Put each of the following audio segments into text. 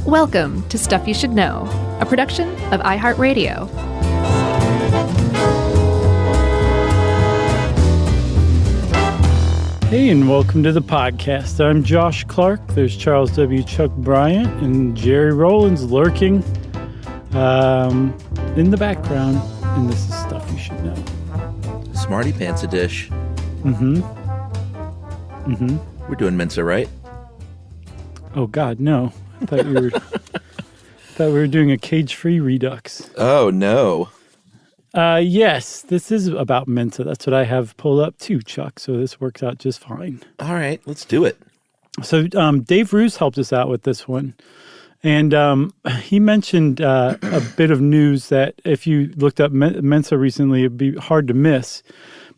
Welcome to Stuff You Should Know, a production of iHeartRadio. Hey, and welcome to the podcast. I'm Josh Clark. There's Charles W. Chuck Bryant and Jerry Rowlands lurking in the background. And this is Stuff You Should Know. Smarty Pants a dish. We're doing Mensa, right? Oh, God, no. I thought we were doing a cage-free redux. Oh, no. Yes, this is about Mensa. That's what I have pulled up too, Chuck. So this works out just fine. All right, let's do it. So Dave Roos helped us out with this one. And he mentioned a bit of news that if you looked up Mensa recently, it'd be hard to miss.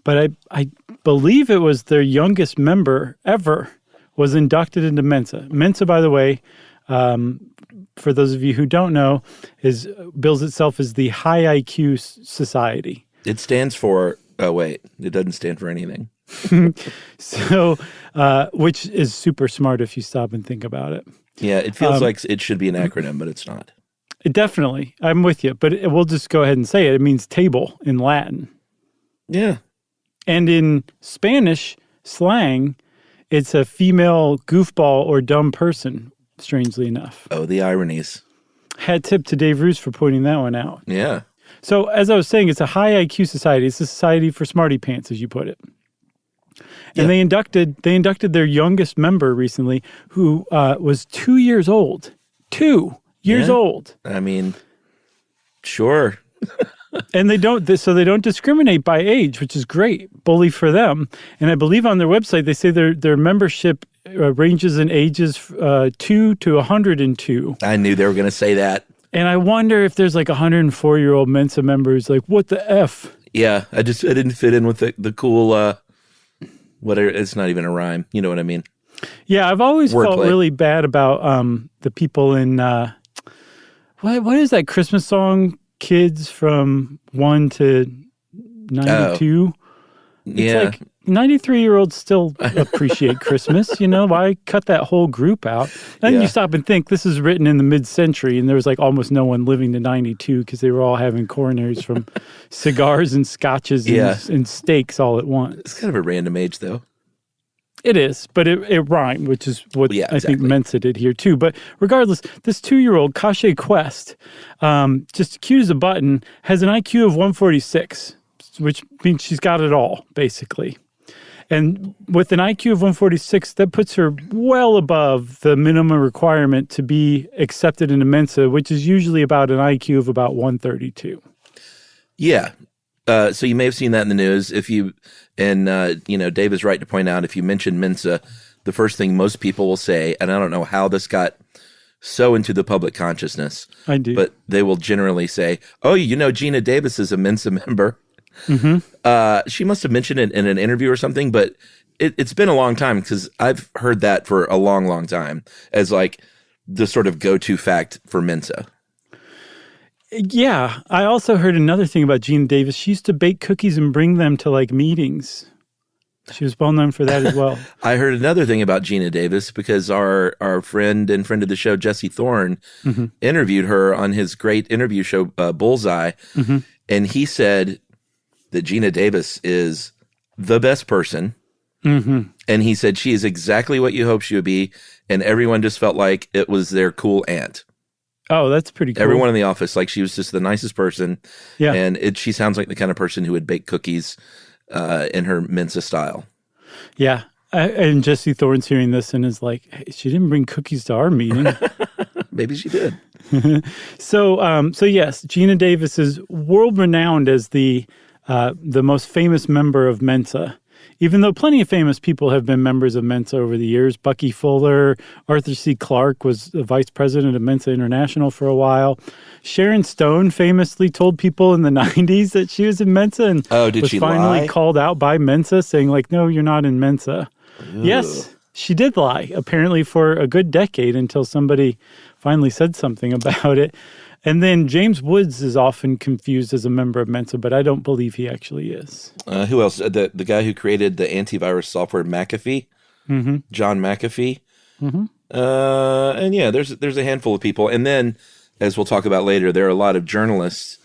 But I believe it was their youngest member ever was inducted into Mensa. Mensa, by the way, for those of you who don't know, bills itself as the High IQ Society. It stands for, oh, wait, it doesn't stand for anything. So, which is super smart if you stop and think about it. Yeah, it feels like it should be an acronym, but it's not. Definitely. I'm with you. But we'll just go ahead and say it. It means table in Latin. Yeah. And in Spanish slang, it's a female goofball or dumb person, strangely enough. Oh, the ironies. Hat tip to Dave Roos for pointing that one out. Yeah. So, as I was saying, it's a high IQ society. It's a society for smarty pants, as you put it. And they inducted their youngest member recently, who was 2 years old. 2 years old. I mean, sure. And they don't discriminate by age, which is great. Bully for them. And I believe on their website they say their membership ranges in ages 2 to 102. I knew they were going to say that. And I wonder if there's like 104-year-old Mensa members like, what the F? Yeah, I didn't fit in with the cool. It's not even a rhyme. You know what I mean? Yeah, I've always felt really bad about the people in what is that Christmas song? Kids from 1 to 92. It's like 93-year-olds still appreciate Christmas. You know, why cut that whole group out? Then you stop and think this is written in the mid-century, and there was like almost no one living to 92 because they were all having coronaries from cigars and scotches and steaks all at once. It's kind of a random age, though. It is, but it rhymed, which is what I think Mensa did here too. But regardless, this 2-year-old, Kashe Quest, just cute as a button, has an IQ of 146, which means she's got it all, basically. And with an IQ of 146, that puts her well above the minimum requirement to be accepted into Mensa, which is usually about an IQ of about 132. Yeah. So you may have seen that in the news. Dave is right to point out, if you mention Mensa, the first thing most people will say, and I don't know how this got so into the public consciousness. I do. But they will generally say, oh, Geena Davis is a Mensa member. Mm-hmm. She must have mentioned it in an interview or something, but it's been a long time because I've heard that for a long, long time as like the sort of go-to fact for Mensa. Yeah. I also heard another thing about Geena Davis. She used to bake cookies and bring them to like meetings. She was well known for that as well. I heard another thing about Geena Davis because our friend and friend of the show, Jesse Thorne, interviewed her on his great interview show, Bullseye. And he said that Geena Davis is the best person. And he said she is exactly what you hope she would be. And everyone just felt like it was their cool aunt. Oh, that's pretty cool. Everyone in the office, like she was just the nicest person. Yeah. And she sounds like the kind of person who would bake cookies in her Mensa style. Yeah. And Jesse Thorne's hearing this and is like, hey, she didn't bring cookies to our meeting. Maybe she did. So yes, Geena Davis is world renowned as the most famous member of Mensa. Even though plenty of famous people have been members of Mensa over the years. Bucky Fuller, Arthur C. Clarke was the vice president of Mensa International for a while. Sharon Stone famously told people in the 90s that she was in Mensa and was finally called out by Mensa saying like, no, you're not in Mensa. Ew. Yes, she did lie, apparently for a good decade until somebody finally said something about it. And then James Woods is often confused as a member of Mensa, but I don't believe he actually is. Who else? The guy who created the antivirus software McAfee, John McAfee. And yeah, there's a handful of people. And then, as we'll talk about later, there are a lot of journalists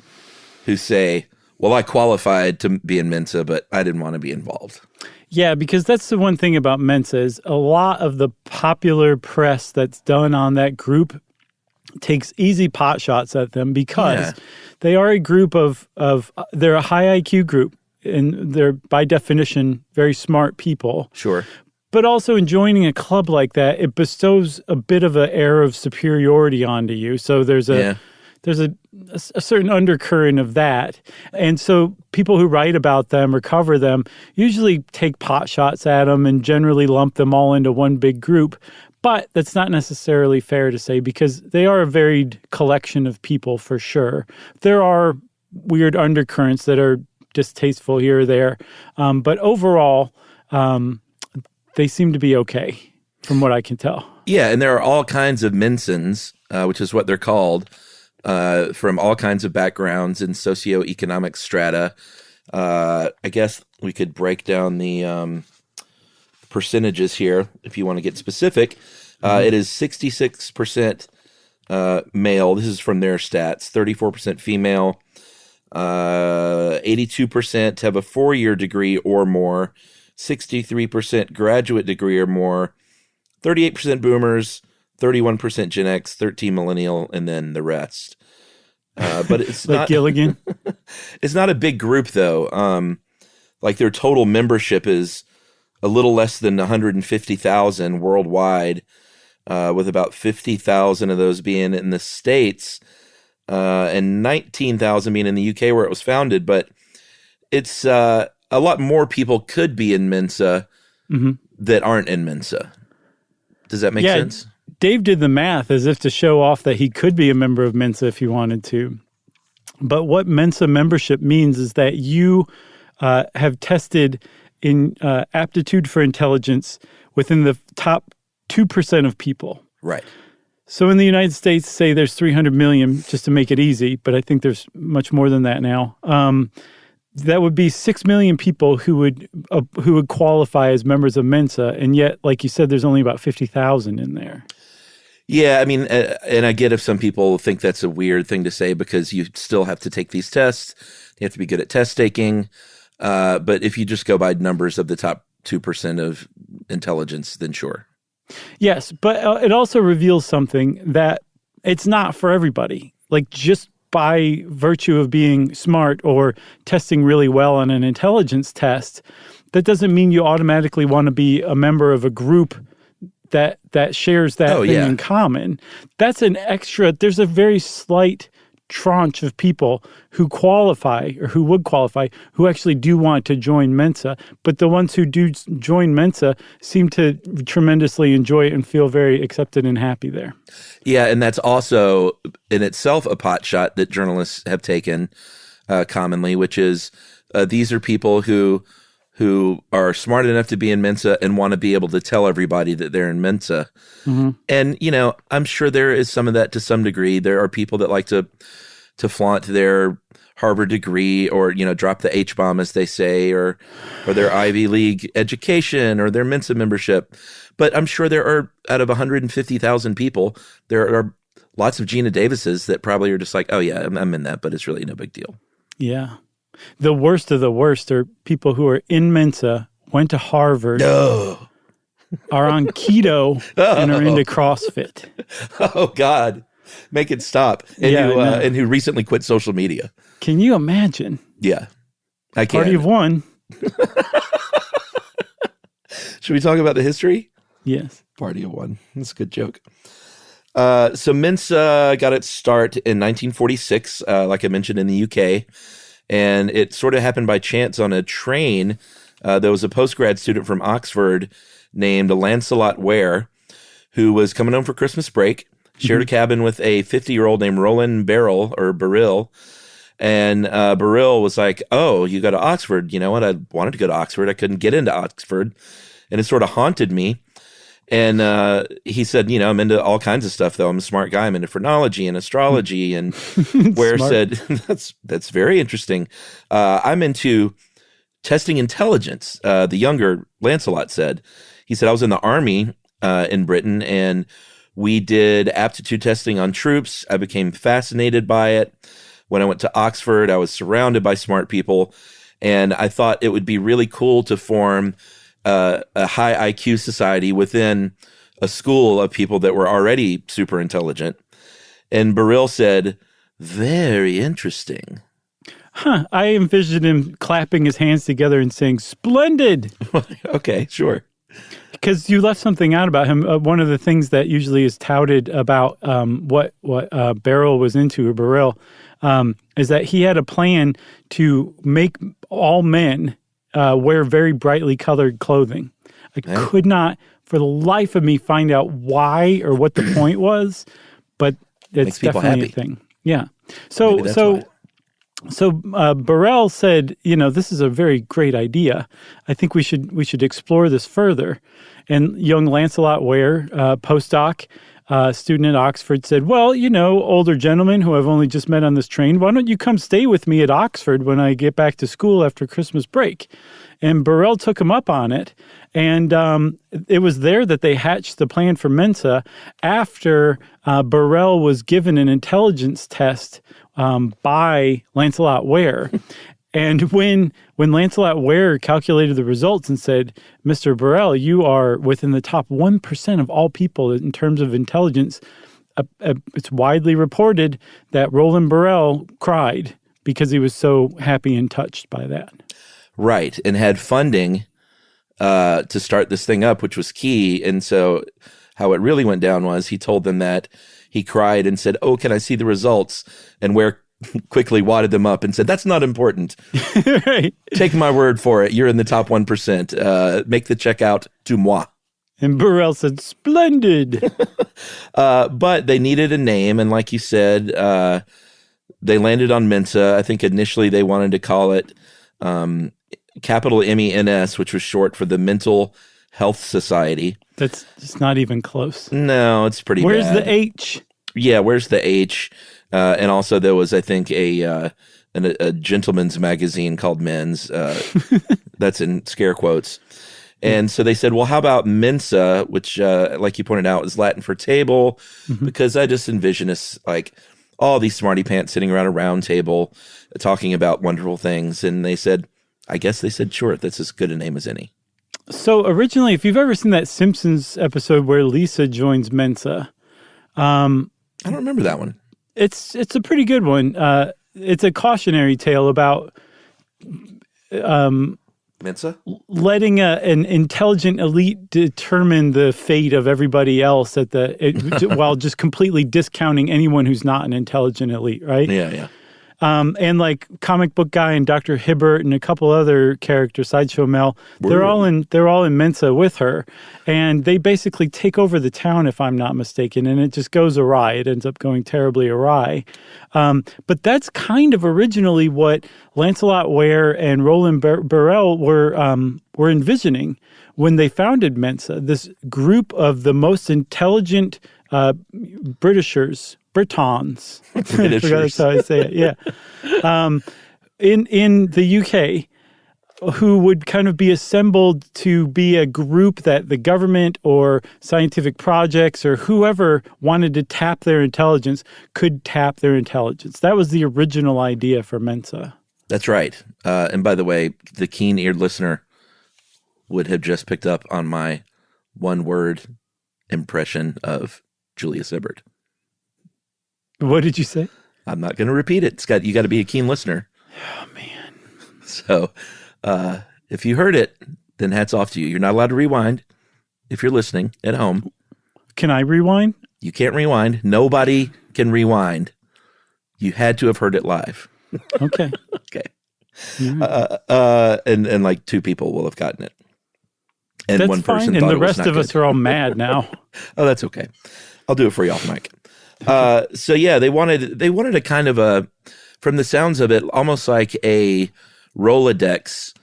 who say, well, I qualified to be in Mensa, but I didn't want to be involved. Yeah, because that's the one thing about Mensa is a lot of the popular press that's done on that group takes easy pot shots at them because they are a group of they're a high IQ group, and they're by definition very smart people. Sure. But also in joining a club like that, it bestows a bit of an air of superiority onto you. So there's a certain undercurrent of that. And so people who write about them or cover them usually take pot shots at them and generally lump them all into one big group. But that's not necessarily fair to say because they are a varied collection of people for sure. There are weird undercurrents that are distasteful here or there. But overall, they seem to be okay from what I can tell. Yeah, and there are all kinds of Mensans, which is what they're called, from all kinds of backgrounds and socioeconomic strata. I guess we could break down the percentages here if you want to get specific. It is 66% male. This is from their stats. 34% female. 82% have a 4-year degree or more. 63% graduate degree or more. 38% boomers. 31% Gen X. 13 millennial, and then the rest. But it's like not Gilligan. It's not a big group though. Like their total membership is a little less than 150,000 worldwide, with about 50,000 of those being in the States, and 19,000 being in the UK where it was founded. But it's a lot more people could be in Mensa that aren't in Mensa. Does that make sense? Dave did the math as if to show off that he could be a member of Mensa if he wanted to. But what Mensa membership means is that you have tested in aptitude for intelligence within the top 2% of people. Right. So in the United States, say there's 300 million, just to make it easy, but I think there's much more than that now. That would be 6 million people who would qualify as members of Mensa, and yet, like you said, there's only about 50,000 in there. Yeah, I mean, and I get if some people think that's a weird thing to say because you still have to take these tests. You have to be good at test taking. But if you just go by numbers of the top 2% of intelligence, then sure. Yes, but it also reveals something that it's not for everybody. Like just by virtue of being smart or testing really well on an intelligence test, that doesn't mean you automatically want to be a member of a group that shares that thing in common. That's an extra, there's a very slight tranche of people who qualify or who would qualify who actually do want to join Mensa, but the ones who do join Mensa seem to tremendously enjoy it and feel very accepted and happy there. Yeah, and that's also in itself a pot shot that journalists have taken commonly, which is these are people who are smart enough to be in Mensa and want to be able to tell everybody that they're in Mensa. Mm-hmm. And, you know, I'm sure there is some of that to some degree. There are people that like to flaunt their Harvard degree or, you know, drop the H-bomb, as they say, or their Ivy League education or their Mensa membership. But I'm sure there are, out of 150,000 people, there are lots of Geena Davises that probably are just like, oh, yeah, I'm in that, but it's really no big deal. Yeah. The worst of the worst are people who are in Mensa, went to Harvard, are on keto, and are into CrossFit. Oh, God. Make it stop. And who recently quit social media. Can you imagine? Yeah, I can. Party of one. Should we talk about the history? Yes. Party of one. That's a good joke. So Mensa got its start in 1946, like I mentioned, in the UK. And it sort of happened by chance on a train. There was a postgrad student from Oxford named Lancelot Ware who was coming home for Christmas break, shared a cabin with a 50-year-old named Roland Barrill. And Barrill was like, oh, you go to Oxford. You know what? I wanted to go to Oxford. I couldn't get into Oxford. And it sort of haunted me. And he said, you know, I'm into all kinds of stuff, though. I'm a smart guy. I'm into phrenology and astrology. And Ware said, that's very interesting. I'm into testing intelligence. The younger Lancelot said, he said, I was in the army in Britain, and we did aptitude testing on troops. I became fascinated by it. When I went to Oxford, I was surrounded by smart people, and I thought it would be really cool to form a high IQ society within a school of people that were already super intelligent. And Burrell said, "Very interesting." I envisioned him clapping his hands together and saying, "Splendid." Okay, sure. Because you left something out about him. One of the things that usually is touted about what Burrell was into, or Burrell, is that he had a plan to make all men wear very brightly colored clothing. I could not, for the life of me, find out why or what the point was, but it's definitely a thing. Yeah. So Burrell said, this is a very great idea. I think we should explore this further. And young Lancelot Ware, postdoc, student at Oxford, said, "Well, older gentlemen who I've only just met on this train, why don't you come stay with me at Oxford when I get back to school after Christmas break?" And Burrell took him up on it. And it was there that they hatched the plan for Mensa after Burrell was given an intelligence test by Lancelot Ware. And when Lancelot Ware calculated the results and said, "Mr. Burrell, you are within the top 1% of all people in terms of intelligence," it's widely reported that Roland Burrell cried because he was so happy and touched by that. Right, and had funding to start this thing up, which was key. And so how it really went down was he told them that he cried and said, "Oh, can I see the results?" And Ware quickly wadded them up and said, "That's not important. Right. Take my word for it. You're in the top 1%. Make the check out to moi." And Burrell said, "Splendid." But they needed a name. And like you said, they landed on Mensa. I think initially they wanted to call it capital MENS, which was short for the Mental Health Society. That's just not even close. No, it's pretty Where's bad. the H? Yeah, where's the H? And also there was, I think, a gentleman's magazine called Men's. That's in scare quotes. And so they said, well, how about Mensa, which, like you pointed out, is Latin for table, because I just envision us like all these smarty pants sitting around a round table talking about wonderful things. And they said, sure, that's as good a name as any. So originally, if you've ever seen that Simpsons episode where Lisa joins Mensa, I don't remember that one. It's a pretty good one. It's a cautionary tale about Mensa? letting an intelligent elite determine the fate of everybody else while just completely discounting anyone who's not an intelligent elite, right? Yeah. And like Comic Book Guy and Dr. Hibbert and a couple other characters, Sideshow Mel, they're all in Mensa with her, and they basically take over the town, if I'm not mistaken, and it just goes awry. It ends up going terribly awry. But that's kind of originally what Lancelot Ware and Roland Burrell were envisioning when they founded Mensa. This group of the most intelligent Britons. I forgot that's how I say it. Yeah. In the UK, who would kind of be assembled to be a group that the government or scientific projects or whoever wanted to tap their intelligence could tap their intelligence. That was the original idea for Mensa. That's right. And by the way, the keen-eared listener would have just picked up on my one-word impression of Julius Hibbert. What did you say? I'm not going to repeat it. You got to be a keen listener. Oh, man. So if you heard it, then hats off to you. You're not allowed to rewind if you're listening at home. Can I rewind? You can't rewind. Nobody can rewind. You had to have heard it live. Okay. Okay. Mm-hmm. And like two people will have gotten it. And that's one person fine. thought And the it was rest not of good. us are all mad now. Oh, that's okay. I'll do it for you off mic. So yeah, they wanted a kind of from the sounds of it, almost like a Rolodex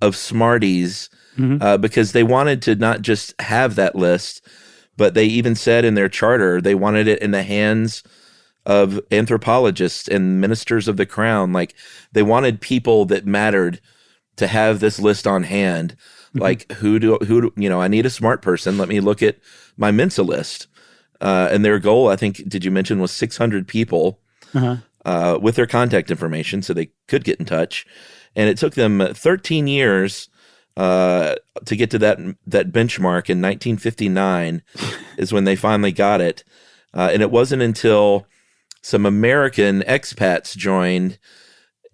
of Smarties, because they wanted to not just have that list, but they even said in their charter they wanted it in the hands of anthropologists and ministers of the crown. Like they wanted people that mattered to have this list on hand, Like I need a smart person. Let me look at my Mensa list. And their goal, I think, did you mention, was 600 people with their contact information so they could get in touch. And it took them 13 years to get to that benchmark. In 1959 is when they finally got it. And it wasn't until some American expats joined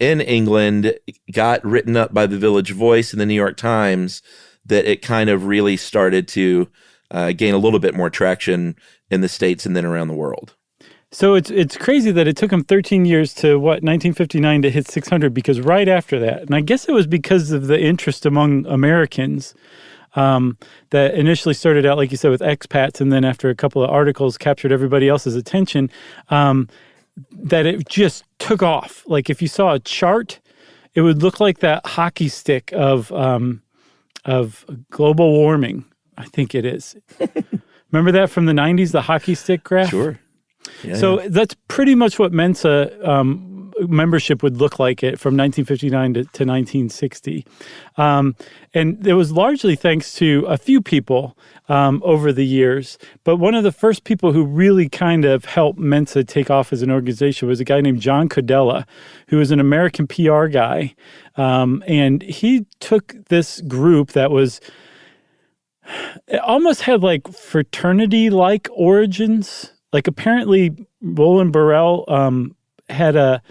in England, got written up by the Village Voice and the New York Times, that it kind of really started to gain a little bit more traction in the States and then around the world. So it's crazy that it took them 13 years to, 1959 to hit 600, because right after that, and I guess it was because of the interest among Americans that initially started out, like you said, with expats, and then after a couple of articles captured everybody else's attention, that it just took off. Like if you saw a chart, it would look like that hockey stick of global warming. I think it is. Remember that from the 90s, the hockey stick graph? Sure. Yeah, so that's pretty much what Mensa membership would look like it from 1959 to 1960. And it was largely thanks to a few people over the years. But one of the first people who really kind of helped Mensa take off as an organization was a guy named John Codella, who was an American PR guy. And he took this group that was, it almost had like fraternity-like origins. Like apparently Roland Burrell had a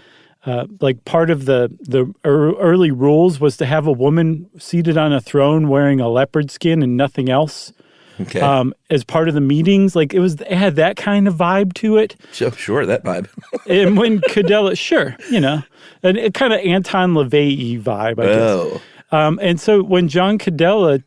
like part of the early rules was to have a woman seated on a throne wearing a leopard skin and nothing else. Okay. As part of the meetings, like it had that kind of vibe to it. Sure, that vibe. And when Codella, sure, and it kind of Anton LaVey vibe, I guess. And so when John Codella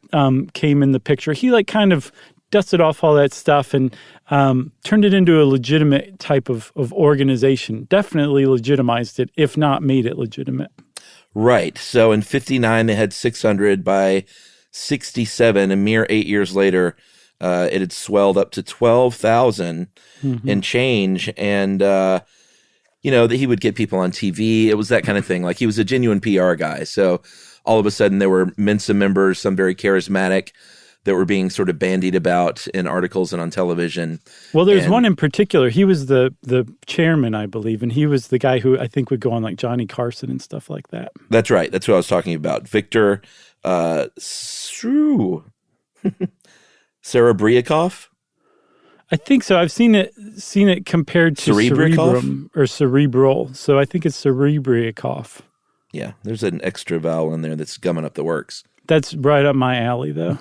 came in the picture, he like kind of dusted off all that stuff and turned it into a legitimate type of organization. Definitely legitimized it, if not made it legitimate. Right. So in 59, they had 600. By 67, a mere 8 years later, it had swelled up to 12,000 and change. And, that he would get people on TV. It was that kind of thing. Like he was a genuine PR guy. So all of a sudden there were Mensa members, some very charismatic, that were being sort of bandied about in articles and on television. Well, there's one in particular. He was the chairman, I believe, and he was the guy who I think would go on like Johnny Carson and stuff like that. That's right. That's what I was talking about. Victor Serebriakov? I think so. I've seen it compared to cerebrum or cerebral. So I think it's Serebriakov. Yeah, there's an extra vowel in there that's gumming up the works. That's right up my alley, though.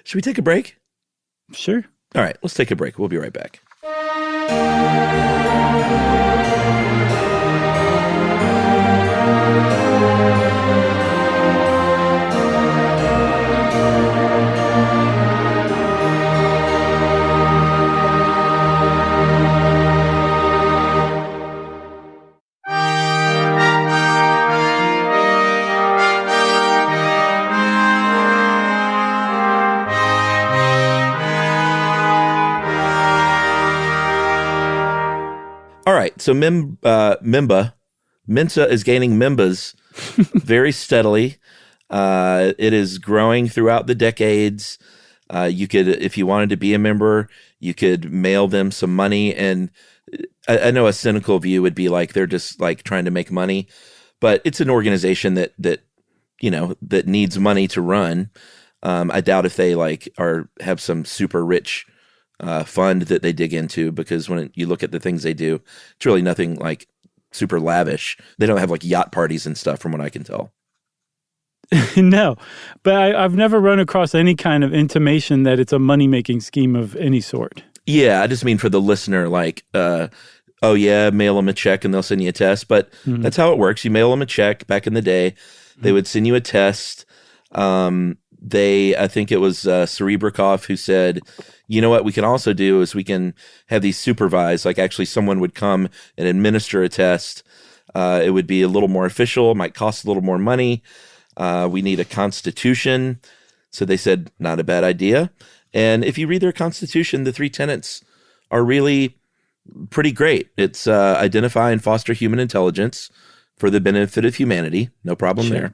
Should we take a break? Sure. All right, let's take a break. We'll be right back. All right, so Mensa is gaining members very steadily. It is growing throughout the decades. You could, if you wanted to be a member, you could mail them some money. And I know a cynical view would be like they're just like trying to make money, but it's an organization that needs money to run. I doubt if they have some super rich fund that they dig into, because when you look at the things they do, it's really nothing like super lavish. They don't have like yacht parties and stuff, from what I can tell. No, but I've never run across any kind of intimation that it's a money-making scheme of any sort. Yeah, I just mean for the listener, like, oh yeah, mail them a check and they'll send you a test. But that's how it works. You mail them a check. Back in the day, they would send you a test. I think it was Serebriakov who said, you know what we can also do is we can have these supervised, like actually someone would come and administer a test. It would be a little more official, might cost a little more money. We need a constitution. So they said, not a bad idea. And if you read their constitution, the 3 tenets are really pretty great. It's identify and foster human intelligence for the benefit of humanity. No problem there.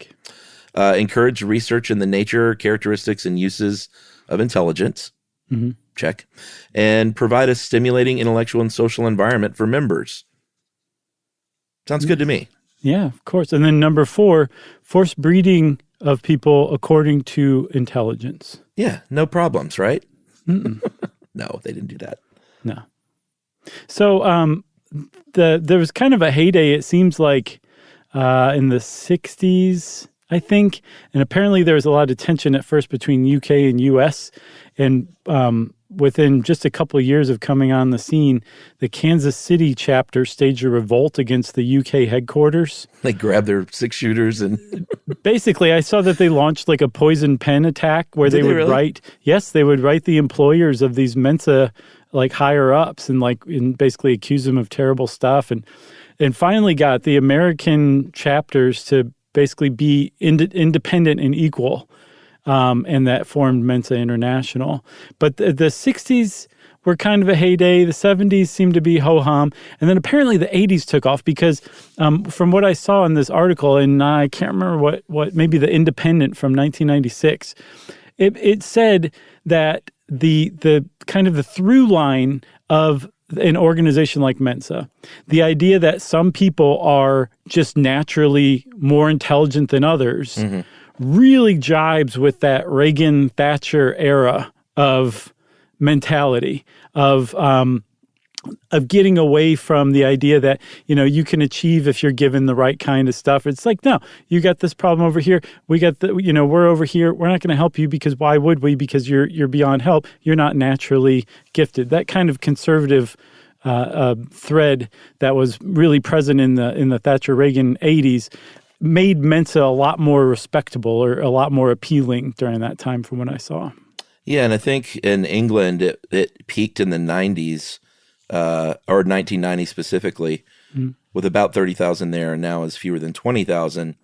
Encourage research in the nature, characteristics, and uses of intelligence. Mm-hmm. Check. And provide a stimulating intellectual and social environment for members. Sounds good to me. Yeah, of course. And then number 4, forced breeding of people according to intelligence. Yeah, no problems, right? No, they didn't do that. No. So there was kind of a heyday, it seems like, in the 60s, I think. And apparently there was a lot of tension at first between UK and US. And within just a couple of years of coming on the scene, the Kansas City chapter staged a revolt against the UK headquarters. They grabbed their 6-shooters and... Basically, I saw that they launched like a poison pen attack where they would really? write the employers of these Mensa like higher ups and basically accuse them of terrible stuff, and finally got the American chapters to basically be independent and equal. And that formed Mensa International. But the 60s were kind of a heyday. The 70s seemed to be ho-hum. And then apparently the 80s took off because from what I saw in this article, and I can't remember what maybe the Independent from 1996, it said that the kind of the through line of an organization like Mensa, the idea that some people are just naturally more intelligent than others, really jibes with that Reagan-Thatcher era of mentality, of getting away from the idea that, you can achieve if you're given the right kind of stuff. It's like, no, you got this problem over here. We got we're over here. We're not going to help you because why would we? Because you're beyond help. You're not naturally gifted. That kind of conservative thread that was really present in the Thatcher-Reagan 80s made Mensa a lot more respectable or a lot more appealing during that time from what I saw. Yeah, and I think in England it peaked in the 90s, or 1990 specifically, with about 30,000 there, and now is fewer than 20,000.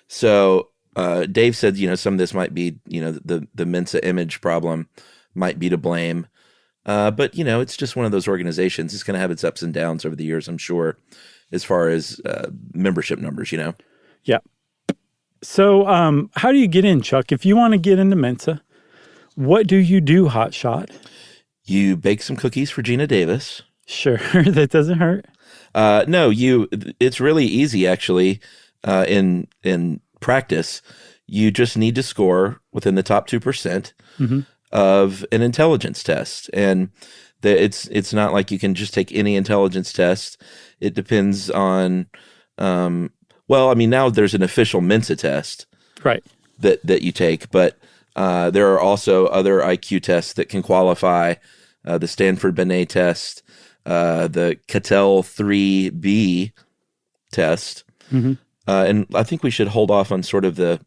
So Dave said, some of this might be, the Mensa image problem might be to blame. But, it's just one of those organizations. It's going to have its ups and downs over the years, I'm sure, as far as membership numbers, Yeah. So how do you get in, Chuck? If you want to get into Mensa, what do you do, Hotshot? You bake some cookies for Geena Davis. Sure, that doesn't hurt. No, it's really easy, actually, in practice. You just need to score within the top 2% of an intelligence test. And it's not like you can just take any intelligence test. It depends on... now there's an official Mensa test, right? That you take, but there are also other IQ tests that can qualify. The Stanford Binet test, the Cattell 3B test, and I think we should hold off on sort of the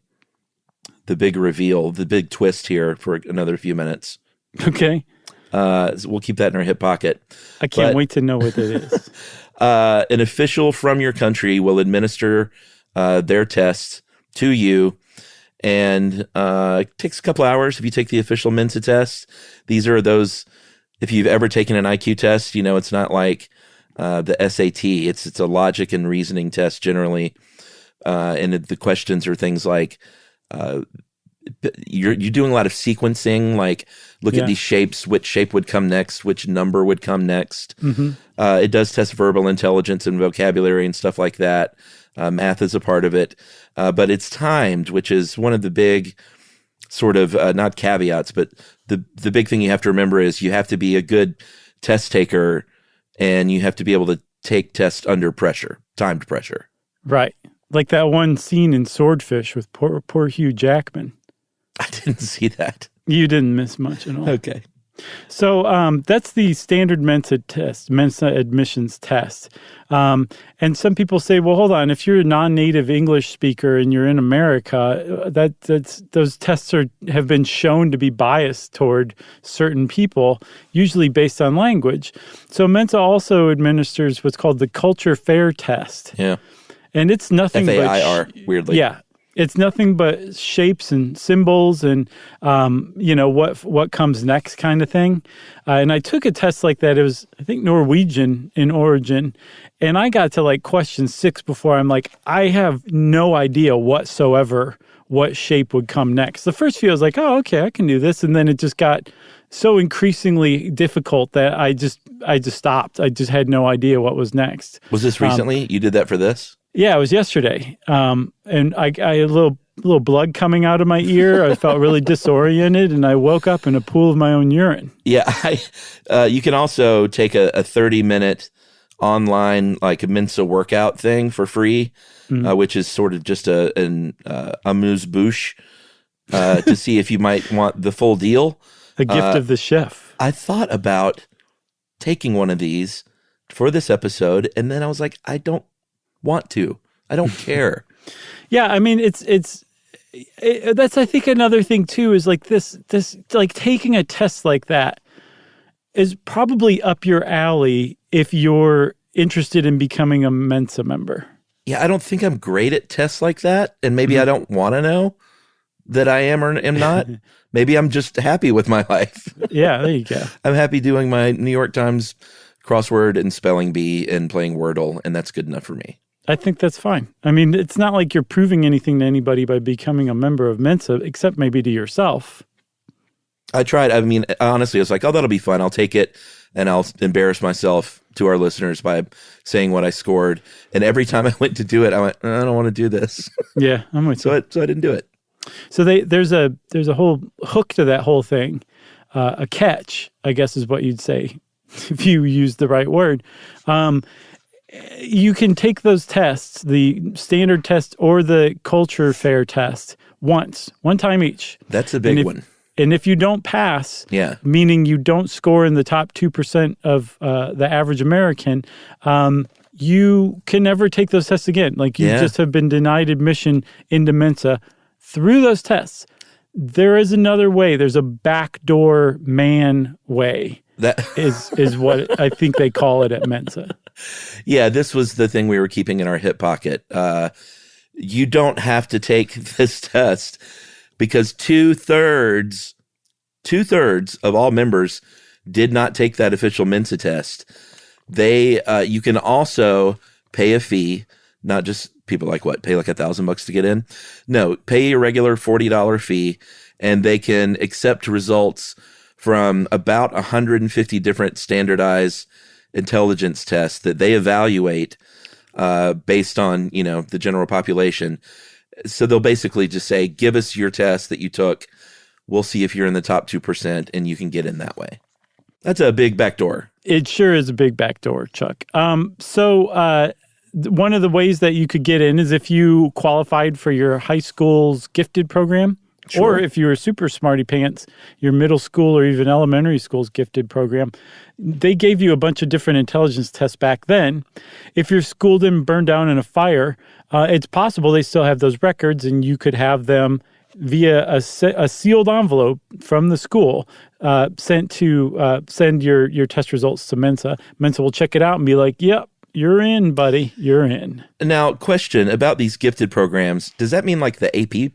big reveal, the big twist here for another few minutes. Okay, so we'll keep that in our hip pocket. I can't wait to know what it is. An official from your country will administer their test to you, and it takes a couple hours if you take the official Mensa test. These are those, if you've ever taken an IQ test, it's not like the SAT. It's a logic and reasoning test generally, and the questions are things like you're doing a lot of sequencing, like look at these shapes, which shape would come next, which number would come next. It does test verbal intelligence and vocabulary and stuff like that. Math is a part of it, but it's timed, which is one of the big sort of not caveats, but the big thing you have to remember is you have to be a good test taker, and you have to be able to take tests under pressure, timed pressure. Right. Like that one scene in Swordfish with poor Hugh Jackman. I didn't see that. You didn't miss much at all. Okay. So that's the standard Mensa test, Mensa admissions test. And some people say, well, hold on, if you're a non-native English speaker and you're in America, those tests have been shown to be biased toward certain people, usually based on language. So Mensa also administers what's called the Culture Fair test. Yeah. And it's nothing FAIR, weirdly. Yeah. It's nothing but shapes and symbols and, what comes next kind of thing. And I took a test like that. It was, I think, Norwegian in origin. And I got to like question 6 before I'm like, I have no idea whatsoever what shape would come next. The first few I was like, oh, okay, I can do this. And then it just got so increasingly difficult that I just stopped. I just had no idea what was next. Was this recently? You did that for this? Yeah, it was yesterday. And I had a little blood coming out of my ear. I felt really disoriented, and I woke up in a pool of my own urine. Yeah. You can also take a 30-minute online like a Mensa workout thing for free, which is sort of just an amuse-bouche to see if you might want the full deal. A gift of the chef. I thought about taking one of these for this episode, and then I was like, I don't want to. I don't care. Yeah, I mean, that's I think another thing too is like this like taking a test like that is probably up your alley if you're interested in becoming a Mensa member. Yeah, I don't think I'm great at tests like that, and maybe I don't want to know that I am or am not. Maybe I'm just happy with my life. Yeah, there you go. I'm happy doing my New York Times crossword and spelling bee and playing Wordle, and that's good enough for me. I think that's fine. I mean, it's not like you're proving anything to anybody by becoming a member of Mensa, except maybe to yourself. I tried. I mean, honestly, I was like, oh, that'll be fun. I'll take it, and I'll embarrass myself to our listeners by saying what I scored. And every time I went to do it, I went, I don't want to do this. Yeah, I'm with you. So I didn't do it. So there's a whole hook to that whole thing. A catch, I guess is what you'd say, if you use the right word. You can take those tests, the standard test or the culture fair test, one time each. That's a big one. And if you don't pass, meaning you don't score in the top 2% of the average American, you can never take those tests again. Like you just have been denied admission into Mensa through those tests. There is another way. There's a backdoor man way. That is what I think they call it at Mensa. Yeah, this was the thing we were keeping in our hip pocket. You don't have to take this test because two-thirds of all members did not take that official Mensa test. You can also pay a fee, not just people like pay like $1,000 to get in. No, pay a regular $40 fee, and they can accept results from about 150 different standardized intelligence tests that they evaluate based on, the general population. So they'll basically just say, give us your test that you took. We'll see if you're in the top 2%, and you can get in that way. That's a big backdoor. It sure is a big backdoor, Chuck. So one of the ways that you could get in is if you qualified for your high school's gifted program. Sure. Or if you were super smarty pants, your middle school or even elementary school's gifted program. They gave you a bunch of different intelligence tests back then. If your school didn't burn down in a fire, it's possible they still have those records, and you could have them via a sealed envelope from the school sent to send your test results to Mensa. Mensa will check it out and be like, yep, you're in, buddy. You're in. Now, question about these gifted programs. Does that mean like the AP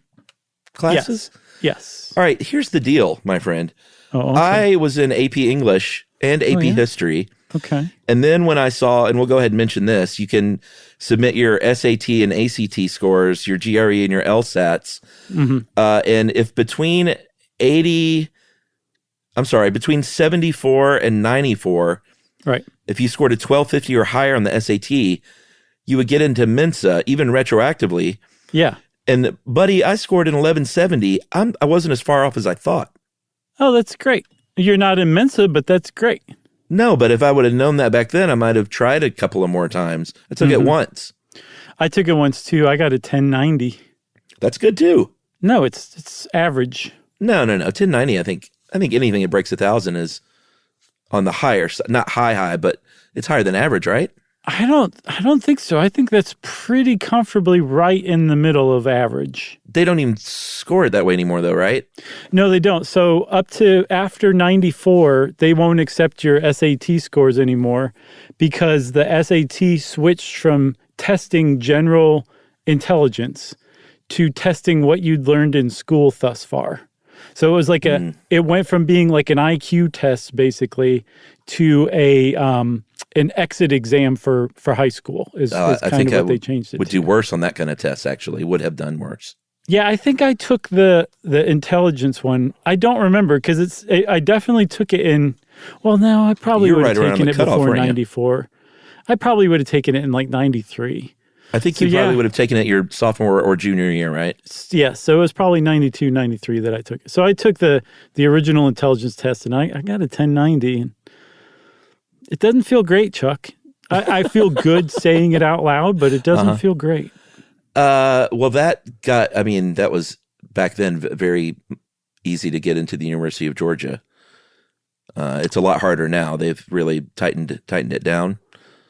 classes? Yes. All right, here's the deal, my friend. Oh, okay. I was in AP English and AP History. Okay. And then when I saw, and we'll go ahead and mention this, you can submit your SAT and ACT scores, your GRE and your LSATs. Mm-hmm. And if between 74 and 94, right, if you scored a 1250 or higher on the SAT, you would get into Mensa, even retroactively. Yeah. And buddy, I scored an 1170. I wasn't as far off as I thought. Oh, that's great. You're not in Mensa, but that's great. No, but if I would have known that back then, I might have tried a couple of more times. I took it once. I took it once too. I got a 1090. That's good too. No, it's average. No. 1090. I think anything that breaks 1,000 is on the higher side. Not high, but it's higher than average, right? I don't think so. I think that's pretty comfortably right in the middle of average. They don't even score it that way anymore, though, right? No, they don't. So up to after 94, they won't accept your SAT scores anymore because the SAT switched from testing general intelligence to testing what you'd learned in school thus far. So it was like it went from being like an IQ test basically to an exit exam for high school is kind of what they changed it would to. Do worse on that kind of test, actually. Would have done worse. Yeah, I think I took the intelligence one. I don't remember because I definitely took it in. Well, no, I probably would have taken it before 94. I probably would have taken it in like 93. I think you probably would have taken it your sophomore or junior year, right? Yeah, so it was probably 92, 93 that I took it. So I took the original intelligence test, and I got a 1090. And it doesn't feel great, Chuck. I feel good saying it out loud, but it doesn't feel great. Well, that was back then very easy to get into the University of Georgia. It's a lot harder now. They've really tightened it down.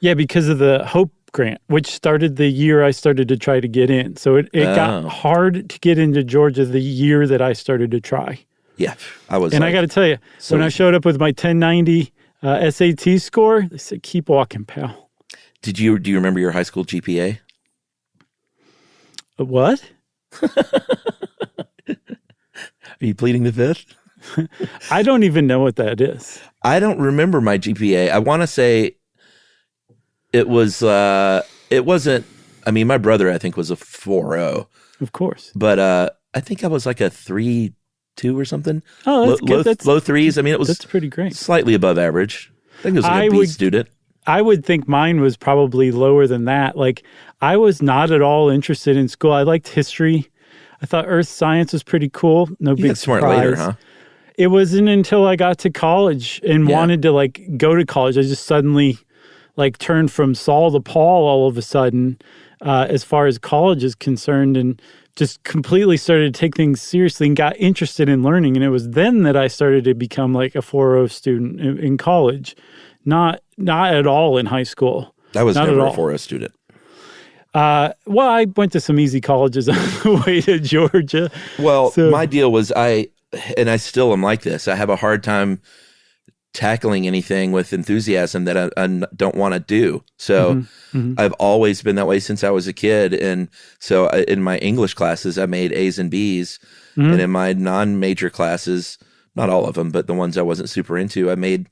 Yeah, because of the Hope grant, which started the year I started to try to get in. So it got hard to get into Georgia the year that I started to try. Yeah, I was. And I got to tell you, when I showed up with my 1090 SAT score, they said, "Keep walking, pal." Do you remember your high school GPA? What? Are you pleading the fifth? I don't even know what that is. I don't remember my GPA. I want to say it was. It wasn't. I mean, my brother, I think, was a 4.0. Of course. But I think I was like a 3.2 or something. Oh, that's good. Low threes. I mean, that's pretty great. Slightly above average. I think it was like a B student. I would think mine was probably lower than that. Like, I was not at all interested in school. I liked history. I thought earth science was pretty cool. No big smart surprise. Later, huh? It wasn't until I got to college and wanted to like go to college. I just suddenly like turned from Saul to Paul all of a sudden as far as college is concerned, and just completely started to take things seriously and got interested in learning. And it was then that I started to become like a 4.0 student in college, not at all in high school. I was never a 4.0 student. Well, I went to some easy colleges on the way to Georgia. Well, my deal was I still am like this. I have a hard time tackling anything with enthusiasm that I don't want to do. So I've always been that way since I was a kid. And so in my English classes, I made A's and B's. And in my non-major classes, not all of them, but the ones I wasn't super into, I made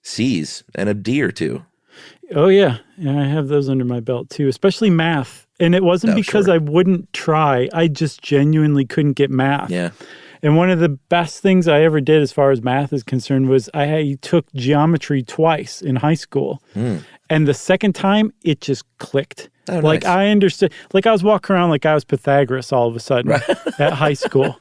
C's and a D or two. Oh, yeah. Yeah, I have those under my belt, too, especially math. And it wasn't because I wouldn't try. I just genuinely couldn't get math. Yeah. And one of the best things I ever did as far as math is concerned was I took geometry twice in high school. And the second time, it just clicked. Oh, like, nice. I understood. Like, I was walking around like I was Pythagoras all of a sudden at high school.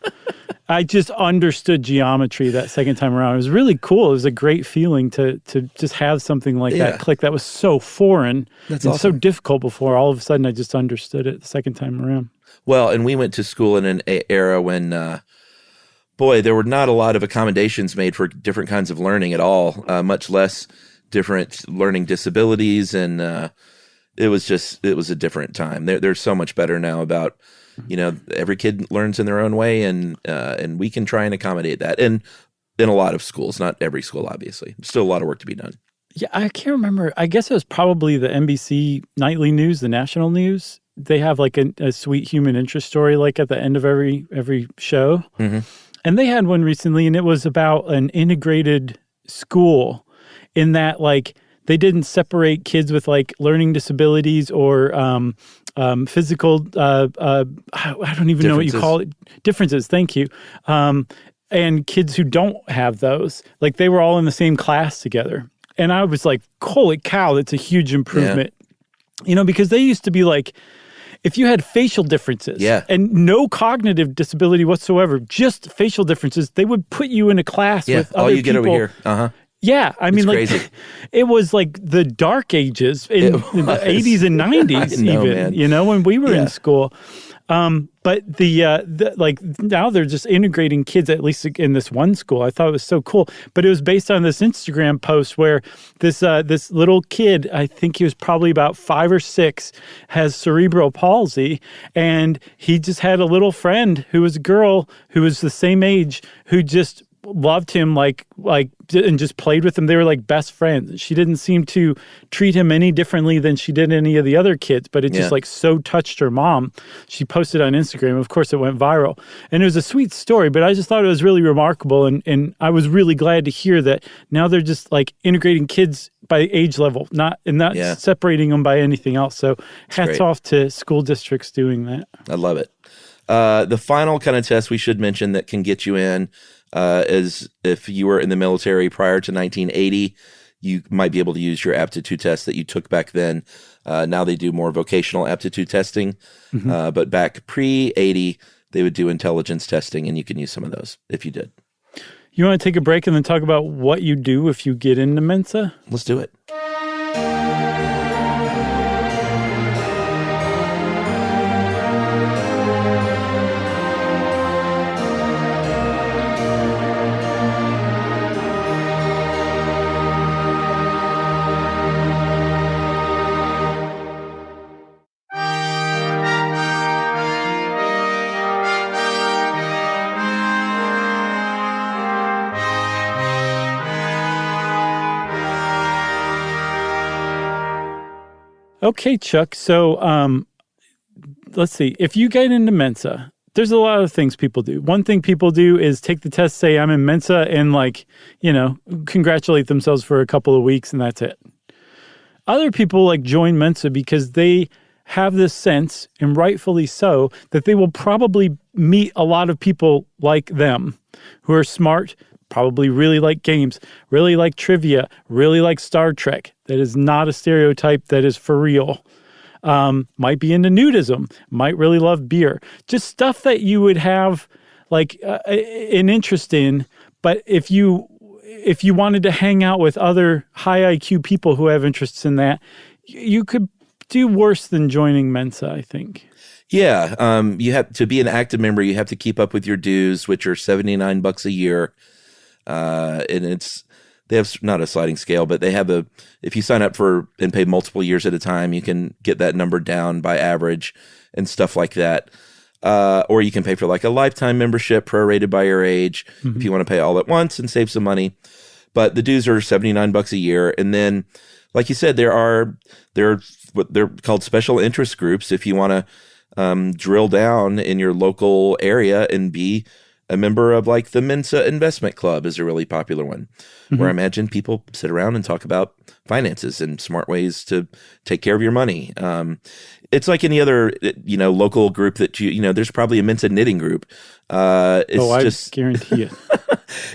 I just understood geometry that second time around. It was really cool. It was a great feeling to just have something like that click. That was so foreign and so difficult before. All of a sudden, I just understood it the second time around. Well, and we went to school in an era when, there were not a lot of accommodations made for different kinds of learning at all, much less different learning disabilities. And it was a different time. There's so much better now about, every kid learns in their own way, and we can try and accommodate that. And in a lot of schools, not every school, obviously. Still a lot of work to be done. Yeah, I can't remember. I guess it was probably the NBC nightly news, the national news. They have like a sweet human interest story like at the end of every show. And they had one recently, and it was about an integrated school in that like they didn't separate kids with like learning disabilities or physical, I don't even know what you call it. Differences. Thank you. And kids who don't have those, like they were all in the same class together. And I was like, holy cow, that's a huge improvement. Yeah. Because they used to be like, if you had facial differences and no cognitive disability whatsoever, just facial differences, they would put you in a class with other people. You get over here. Yeah, I mean, like, it was like the dark ages in the 80s and 90s, even, when we were in school. But the like now they're just integrating kids, at least in this one school. I thought it was so cool. But it was based on this Instagram post where this little kid, I think he was probably about 5 or 6, has cerebral palsy. And he just had a little friend who was a girl who was the same age who just loved him like and just played with him. They were like best friends. She didn't seem to treat him any differently than she did any of the other kids, but it just like so touched her mom. She posted on Instagram. Of course, it went viral. And it was a sweet story, but I just thought it was really remarkable. And I was really glad to hear that now they're just like integrating kids by age level, not separating them by anything else. So hats off to school districts doing that. I love it. The final kind of test we should mention that can get you in is if you were in the military prior to 1980, you might be able to use your aptitude test that you took back then. Now they do more vocational aptitude testing, but back pre-80, they would do intelligence testing, and you can use some of those if you did. You want to take a break and then talk about what you do if you get into Mensa? Let's do it. Okay, Chuck. So let's see. If you get into Mensa, there's a lot of things people do. One thing people do is take the test, say, I'm in Mensa, and congratulate themselves for a couple of weeks, and that's it. Other people join Mensa because they have this sense, and rightfully so, that they will probably meet a lot of people like them who are smart, probably really like games, really like trivia, really like Star Trek. That is not a stereotype. That is for real. Might be into nudism, might really love beer. Just stuff that you would have an interest in. But if you wanted to hang out with other high IQ people who have interests in that, you could do worse than joining Mensa, I think. Yeah. You have to be an active member. You have to keep up with your dues, which are $79 a year. And they have not a sliding scale, but they have if you sign up for and pay multiple years at a time, you can get that number down by average and stuff like that. Or you can pay for a lifetime membership prorated by your age if you want to pay all at once and save some money. But the dues are $79 a year. And then, like you said, there are what they're called special interest groups. If you want to drill down in your local area and be a member of the Mensa Investment Club is a really popular one, where I imagine people sit around and talk about finances and smart ways to take care of your money. It's like any other, local group that there's probably a Mensa knitting group. I guarantee it.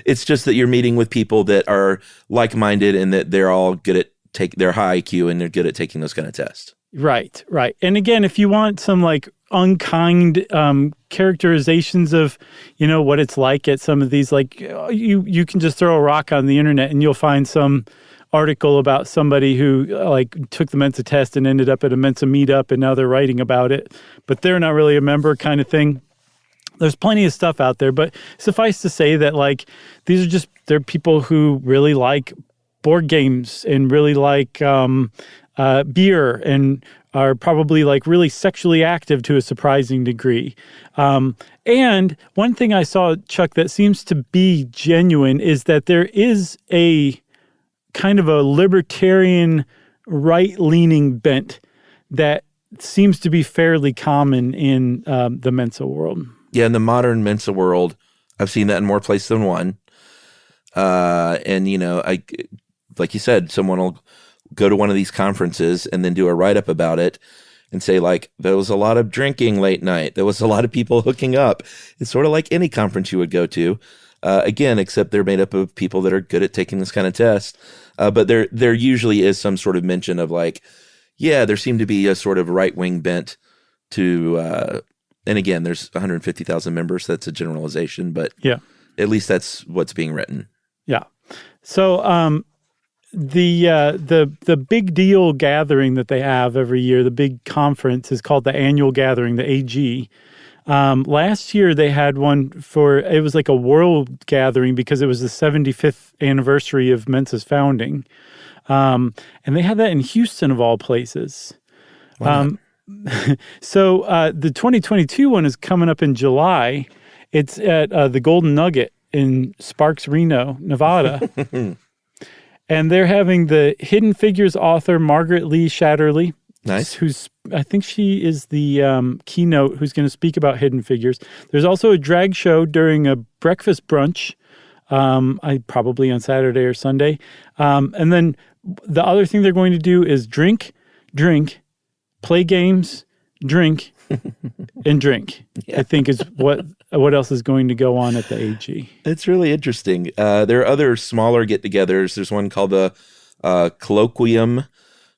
It's just that you're meeting with people that are like-minded and that they're all good at they're high IQ and they're good at taking those kind of tests. Right. And again, if you want some unkind characterizations of, what it's like at some of these, you can just throw a rock on the internet and you'll find some article about somebody who took the Mensa test and ended up at a Mensa meetup and now they're writing about it, but they're not really a member kind of thing. There's plenty of stuff out there, but suffice to say that they're people who really like board games and really like beer and are probably really sexually active to a surprising degree. And one thing I saw, Chuck, that seems to be genuine is that there is a kind of a libertarian right-leaning bent that seems to be fairly common in the Mensa world. Yeah, in the modern Mensa world, I've seen that in more places than one. And, like you said, someone will go to one of these conferences and then do a write-up about it and say, there was a lot of drinking late night. There was a lot of people hooking up. It's sort of like any conference you would go to, again, except they're made up of people that are good at taking this kind of test. But there usually is some sort of mention of there seemed to be a sort of right-wing bent to, and again, there's 150,000 members. So that's a generalization, but yeah, at least that's what's being written. Yeah. So, the big deal gathering that they have every year, the big conference, is called the annual gathering, the AG. Last year they had one it was like a world gathering because it was the 75th anniversary of Mensa's founding. And they had that in Houston of all places. So the 2022 one is coming up in July. It's at the Golden Nugget in Sparks, Reno, Nevada. And they're having the Hidden Figures author, Margaret Lee Shatterly. Nice. I think she is the keynote who's going to speak about Hidden Figures. There's also a drag show during a breakfast brunch, probably on Saturday or Sunday. And then the other thing they're going to do is drink, play games, drink, and drink. Yeah. I think is what else is going to go on at the AG. It's really interesting. There are other smaller get-togethers. There's one called the Colloquium,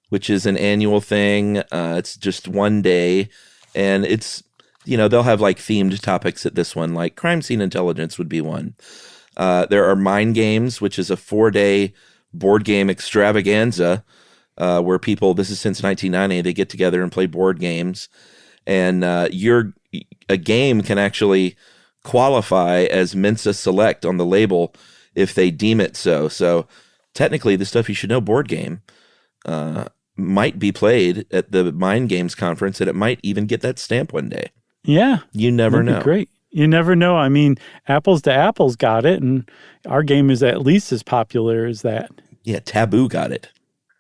which is an annual thing. It's just one day, and it's, they'll have like themed topics at this one, like crime scene intelligence would be one. There are Mind Games, which is a 4-day board game extravaganza where people, this is since 1990, they get together and play board games. And a game can actually qualify as Mensa Select on the label if they deem it so. So technically, the Stuff You Should Know board game might be played at the Mind Games conference, and it might even get that stamp one day. Yeah. You never know. Great. You never know. I mean, Apples to Apples got it, and our game is at least as popular as that. Yeah, Taboo got it.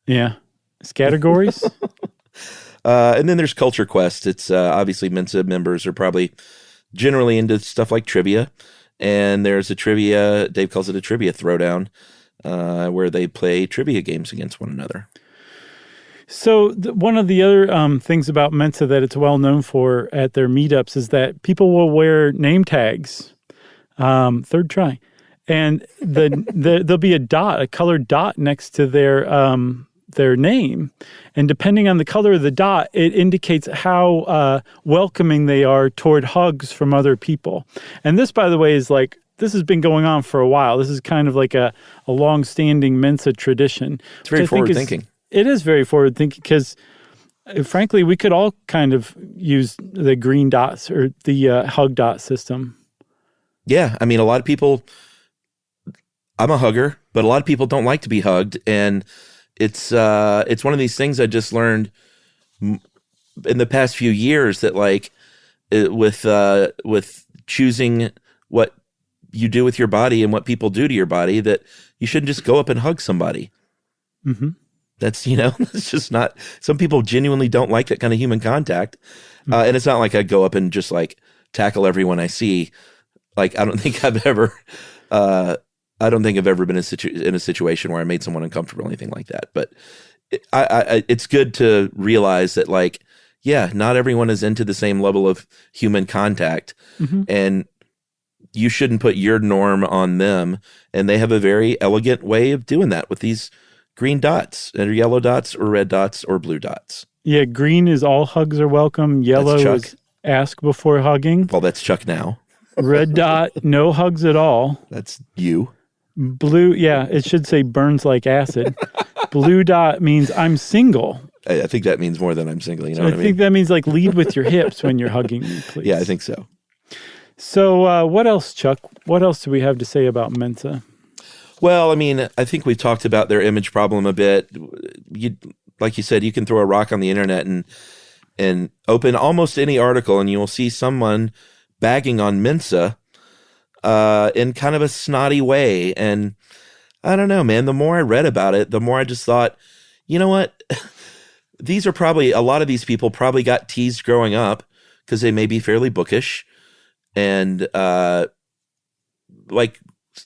Yeah. Categories? And then there's Culture Quest. It's obviously Mensa members are probably generally into stuff like trivia. And there's a trivia, Dave calls it a trivia throwdown, where they play trivia games against one another. So one of the other things about Mensa that it's well known for at their meetups is that people will wear name tags. Third try. And there'll be a colored dot next to their name. And depending on the color of the dot, it indicates how welcoming they are toward hugs from other people. And this, by the way, this has been going on for a while. This is kind of like a long-standing Mensa tradition. It's very forward-thinking. It is very forward-thinking because, frankly, we could all kind of use the green dots or the hug dot system. Yeah, I mean, a lot of people, I'm a hugger, but a lot of people don't like to be hugged, and it's one of these things I just learned in the past few years that with choosing what you do with your body and what people do to your body, that you shouldn't just go up and hug somebody. Mm-hmm. That's, it's just not, some people genuinely don't like that kind of human contact. And it's not like I go up and just tackle everyone I see. I don't think I've ever been in a situation where I made someone uncomfortable or anything like that. But it's good to realize that not everyone is into the same level of human contact, and you shouldn't put your norm on them. And they have a very elegant way of doing that with these green dots, or yellow dots, or red dots, or blue dots. Yeah, green is all hugs are welcome. Yellow is ask before hugging. Well, that's Chuck now. Red dot, no hugs at all. That's you. Blue, yeah, it should say burns like acid. Blue dot means I'm single. I think that means more than I'm single. You know what I mean? I think that means lead with your hips when you're hugging me, please. Yeah, I think so. So what else, Chuck? What else do we have to say about Mensa? Well, I mean, I think we've talked about their image problem a bit. Like you said, you can throw a rock on the internet and open almost any article, and you will see someone bagging on Mensa in kind of a snotty way. And I don't know, man, the more I read about it, the more I just thought, you know what? These are probably, a lot of these people probably got teased growing up because they may be fairly bookish. And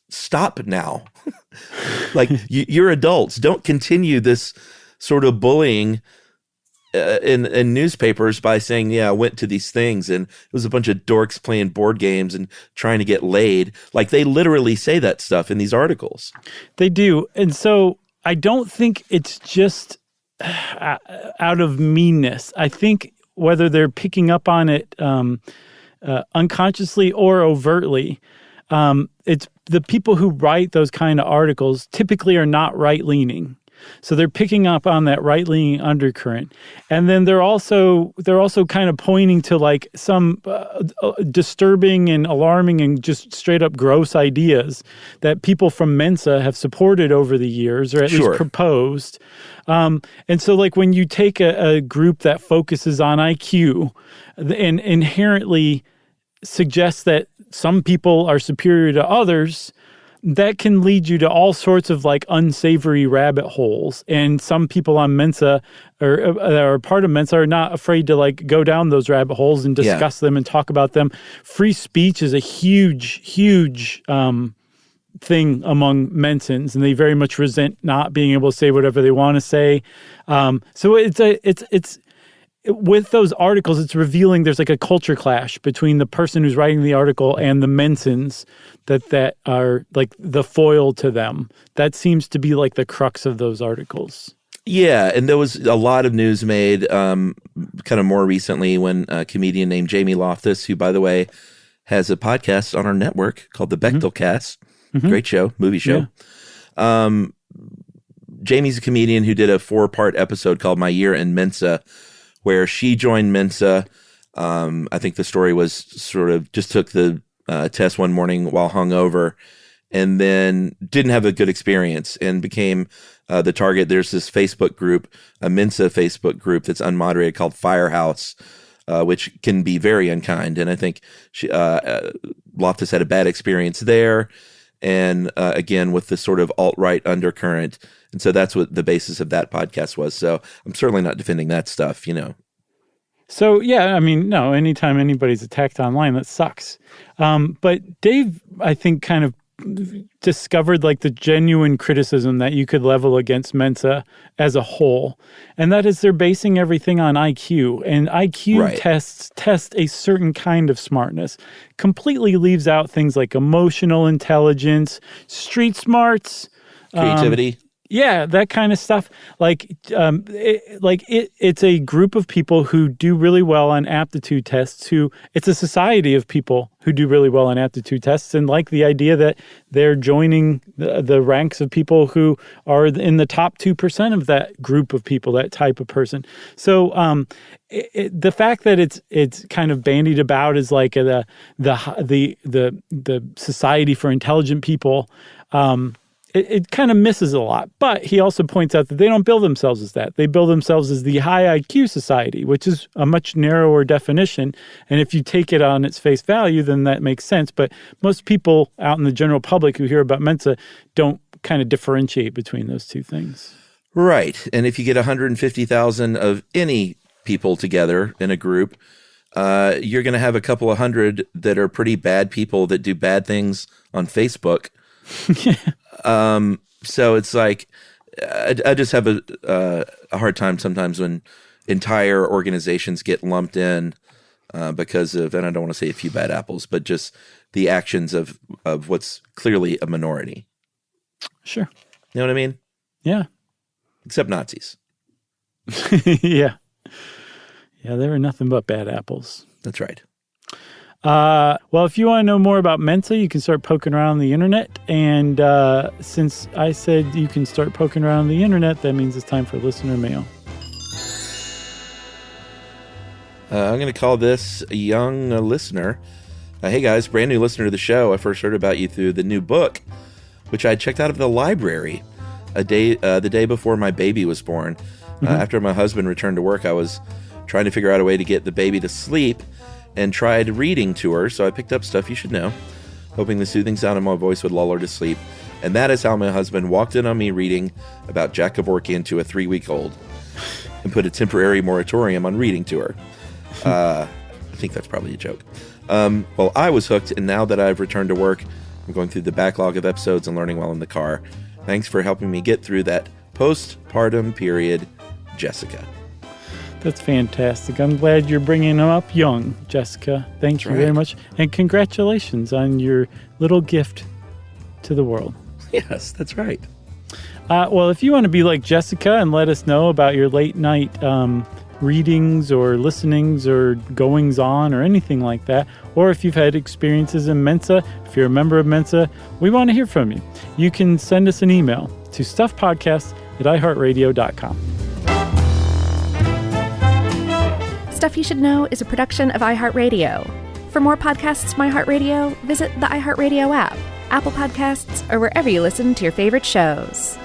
stop now. You're adults. Don't continue this sort of bullying in newspapers by saying, yeah, I went to these things and it was a bunch of dorks playing board games and trying to get laid. They literally say that stuff in these articles. They do. And so I don't think it's just out of meanness. I think whether they're picking up on it unconsciously or overtly, it's the people who write those kind of articles typically are not right-leaning. So they're picking up on that right-leaning undercurrent. And then they're also kind of pointing to some disturbing and alarming and just straight up gross ideas that people from Mensa have supported over the years, or at least proposed. And so when you take a group that focuses on IQ and inherently suggests that some people are superior to others, that can lead you to all sorts of unsavory rabbit holes. And some people on Mensa or that are part of Mensa are not afraid to go down those rabbit holes and discuss them and talk about them. Free speech is a huge thing among Mensans, and they very much resent not being able to say whatever they want to say. So with those articles, it's revealing there's like a culture clash between the person who's writing the article and the Mensans that are like the foil to them. That seems to be like the crux of those articles. Yeah, and there was a lot of news made kind of more recently when a comedian named Jamie Loftus, who, by the way, has a podcast on our network called The Bechtel Cast. Great show, movie show. Yeah. Jamie's a comedian who did a 4-part episode called My Year in Mensa, where she joined Mensa. I think the story was sort of just took the test one morning while hungover and then didn't have a good experience and became the target. There's this Facebook group, a Mensa Facebook group that's unmoderated called Firehouse, which can be very unkind. And I think Loftus had a bad experience there. And again, with the sort of alt-right undercurrent. And so that's what the basis of that podcast was. So I'm certainly not defending that stuff, you know. So, yeah, I mean, no, anytime anybody's attacked online, that sucks. But Dave, I think, kind of discovered like the genuine criticism that you could level against Mensa as a whole. And that is they're basing everything on IQ. And IQ tests test a certain kind of smartness. Completely leaves out things like emotional intelligence, street smarts. Creativity. Yeah, that kind of stuff. It's a group of people who do really well on aptitude tests. It's a society of people who do really well on aptitude tests, and like the idea that they're joining the ranks of people who are in the top 2% of that group of people, that type of person. So the fact that it's kind of bandied about as like the society for intelligent people. It kind of misses a lot. But he also points out that they don't build themselves as that. They build themselves as the high IQ society, which is a much narrower definition. And if you take it on its face value, then that makes sense. But most people out in the general public who hear about Mensa don't kind of differentiate between those two things. Right. And if you get 150,000 of any people together in a group, you're going to have a couple of hundred that are pretty bad people that do bad things on Facebook. So it's like I just have a hard time sometimes when entire organizations get lumped in because of, and I don't want to say a few bad apples, but just the actions of what's clearly a minority. Sure. You know what I mean? Yeah. Except Nazis. Yeah. Yeah, they were nothing but bad apples. That's right. Well, if you want to know more about Mensa, you can start poking around the internet. And since I said you can start poking around the internet, that means it's time for listener mail. I'm going to call this a young listener. Hey, guys, brand new listener to the show. I first heard about you through the new book, which I checked out of the library the day before my baby was born. After my husband returned to work, I was trying to figure out a way to get the baby to sleep and tried reading to her, so I picked up Stuff You Should Know, hoping the soothing sound of my voice would lull her to sleep. And that is how my husband walked in on me reading about Jack Kevorkian to a 3-week-old and put a temporary moratorium on reading to her. I think that's probably a joke. Well, I was hooked, and now that I've returned to work, I'm going through the backlog of episodes and learning while in the car. Thanks for helping me get through that postpartum period, Jessica. That's fantastic. I'm glad you're bringing them up young, Jessica. Thank you very much. And congratulations on your little gift to the world. Yes, that's right. Well, if you want to be like Jessica and let us know about your late night readings or listenings or goings on or anything like that, or if you've had experiences in Mensa, if you're a member of Mensa, we want to hear from you. You can send us an email to stuffpodcast@iheartradio.com. Stuff You Should Know is a production of iHeartRadio. For more podcasts from iHeartRadio, visit the iHeartRadio app, Apple Podcasts, or wherever you listen to your favorite shows.